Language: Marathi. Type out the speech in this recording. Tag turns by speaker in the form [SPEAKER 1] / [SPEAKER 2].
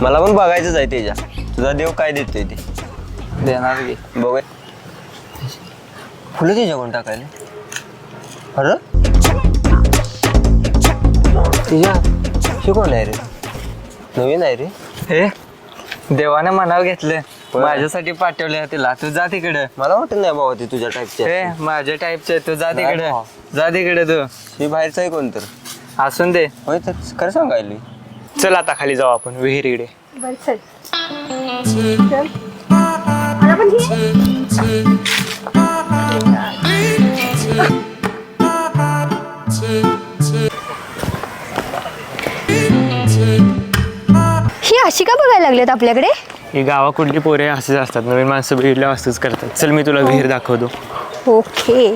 [SPEAKER 1] मला पण बघायचंच आहे त्याच्या. तुझा देव काय देतोय ते
[SPEAKER 2] देणार की.
[SPEAKER 1] बघ. फुलं त्याच्या कोण टाकायला? अरे तिच्या शिकवण आहे रे, नवीन आहे रे.
[SPEAKER 2] हे देवाने मनावर घेतलं, माझ्यासाठी पाठवले तिला. तू जा तिकडे.
[SPEAKER 1] मला वाटत नाही बाबा ते तुझ्या टाईपचे.
[SPEAKER 2] हे माझ्या टाईपचे. तू जा तिकडे, जा तिकडे. तू
[SPEAKER 1] हे बाहेरचं आहे कोण तर.
[SPEAKER 2] असून दे.
[SPEAKER 1] होय तर खरं सांगायला.
[SPEAKER 2] चल आता खाली जाऊ आपण विहिरीकडे.
[SPEAKER 3] बरं चल. चल. मला पण घे. ही अशी का बघायला लागलेत आपल्याकडे?
[SPEAKER 2] ही गावा कुठली पोरे असेच असतात, नवीन माणसं बघितल्या असंच करतात. चल मी तुला विहीर दाखवतो.
[SPEAKER 3] ओके.